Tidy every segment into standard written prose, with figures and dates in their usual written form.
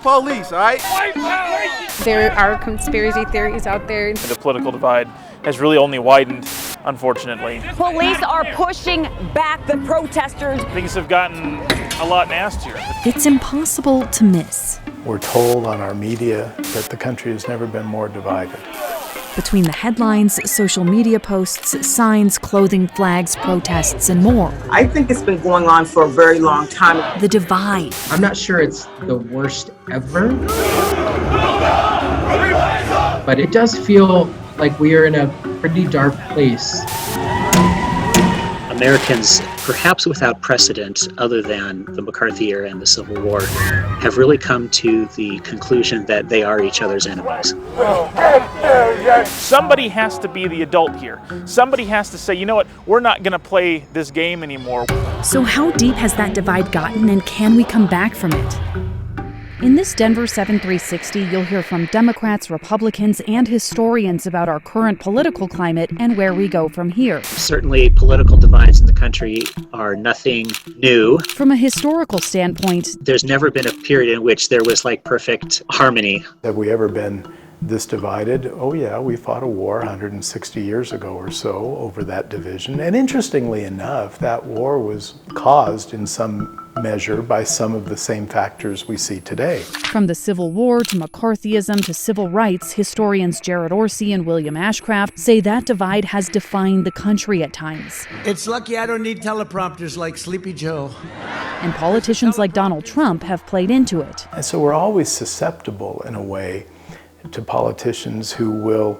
police, all right? There are conspiracy theories out there. The political divide has really only widened, unfortunately. Police are pushing back the protesters. Things have gotten a lot nastier. It's impossible to miss. We're told on our media that the country has never been more divided. Between the headlines, social media posts, signs, clothing, flags, protests, and more. I think it's been going on for a very long time. The divide. I'm not sure it's the worst ever, but it does feel like we are in a pretty dark place. Americans, perhaps without precedent other than the McCarthy era and the Civil War, have really come to the conclusion that they are each other's enemies. Somebody has to be the adult here. Somebody has to say, you know what, we're not going to play this game anymore. So how deep has that divide gotten, and can we come back from it? In this Denver 7-360, you'll hear from Democrats, Republicans, and historians about our current political climate and where we go from here. Certainly, political divides in the country are nothing new. From a historical standpoint, there's never been a period in which there was like perfect harmony. Have we ever been this divided? Oh yeah, we fought a war 160 years ago or so over that division. And interestingly enough, that war was caused in some measure by some of the same factors we see today. From the Civil War to McCarthyism to civil rights, historians Jared Orsey and William Ashcraft say that divide has defined the country at times. It's lucky I don't need teleprompters like Sleepy Joe. And politicians like Donald Trump have played into it. And so we're always susceptible in a way to politicians who will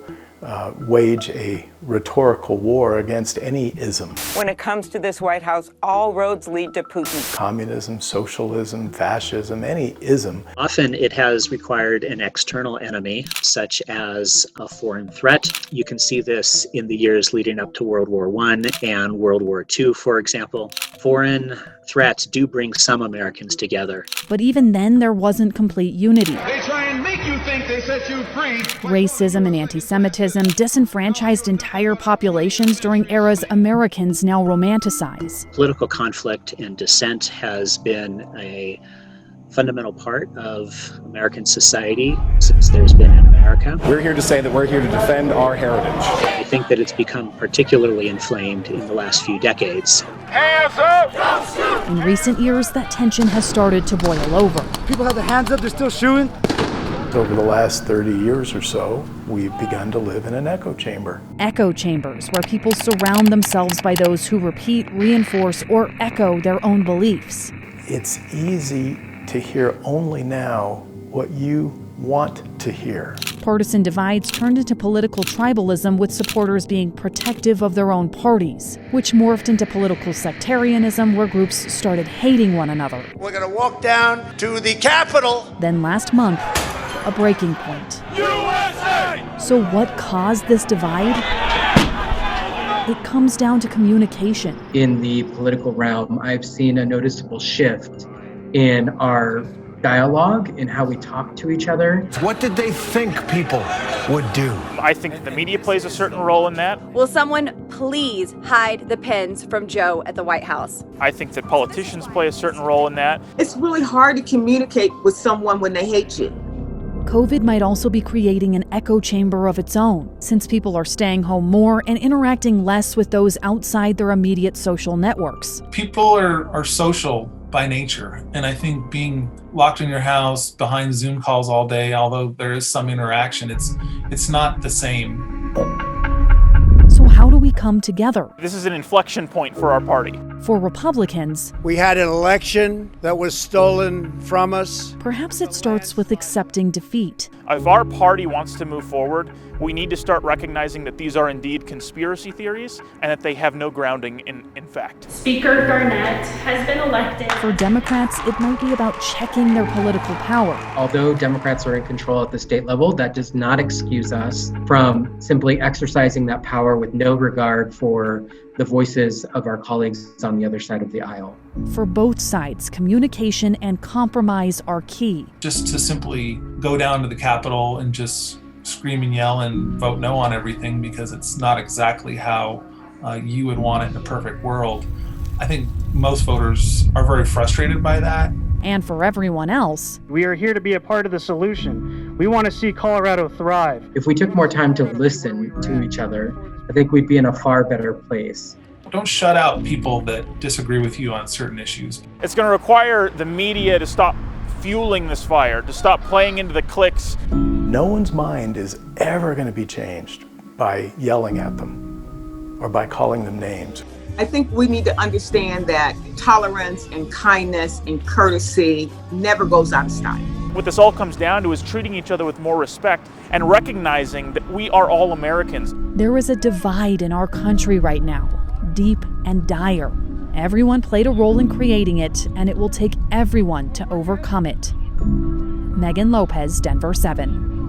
wage a rhetorical war against any ism. When it comes to this White House, all roads lead to Putin. Communism, socialism, fascism, any ism. Often it has required an external enemy, such as a foreign threat. You can see this in the years leading up to World War I and World War II, for example. Foreign threats do bring some Americans together. But even then, there wasn't complete unity. They try and make you think they set you free. Racism and anti-Semitism disenfranchised entire populations during eras Americans now romanticize. Political conflict and dissent has been a fundamental part of American society since there's been in America. We're here to say that we're here to defend our heritage. I think that it's become particularly inflamed in the last few decades. Hands up! In recent years, that tension has started to boil over. People have their hands up, they're still shooting. Over the last 30 years or so, we've begun to live in an echo chamber. Echo chambers, where people surround themselves by those who repeat, reinforce, or echo their own beliefs. It's easy to hear only now what you want to hear. Partisan divides turned into political tribalism, with supporters being protective of their own parties, which morphed into political sectarianism, where groups started hating one another. We're gonna walk down to the Capitol. Then last month, a breaking point. USA! So what caused this divide? It comes down to communication. In the political realm, I've seen a noticeable shift in our dialogue, in how we talk to each other. What did they think people would do? I think that the media plays a certain role in that. Will someone please hide the pens from Joe at the White House? I think that politicians play a certain role in that. It's really hard to communicate with someone when they hate you. COVID might also be creating an echo chamber of its own, since people are staying home more and interacting less with those outside their immediate social networks. People are social by nature, and I think being locked in your house behind Zoom calls all day, although there is some interaction, it's not the same. So how do we come together? This is an inflection point for our party. For Republicans, We had an election that was stolen from us. perhaps it starts with accepting defeat. If our party wants to move forward, we need to start recognizing that these are indeed conspiracy theories and that they have no grounding in fact. Speaker Garnett has been elected. For Democrats, it might be about checking their political power. Although Democrats are in control at the state level, that does not excuse us from simply exercising that power with no regard for the voices of our colleagues on the other side of the aisle. For both sides, communication and compromise are key. Just to simply go down to the Capitol and just scream and yell and vote no on everything because it's not exactly how you would want it in a perfect world. I think most voters are very frustrated by that, And for everyone else, we are here to be a part of the solution. We want to see Colorado thrive. If we took more time to listen to each other, I think we'd be in a far better place. Don't shut out people that disagree with you on certain issues. It's going to require the media to stop fueling this fire, to stop playing into the cliques. No one's mind is ever going to be changed by yelling at them or by calling them names. I think we need to understand that tolerance and kindness and courtesy never goes out of style. What this all comes down to is treating each other with more respect and recognizing that we are all Americans. There is a divide in our country right now, deep and dire. Everyone played a role in creating it, and it will take everyone to overcome it. Megan Lopez, Denver 7.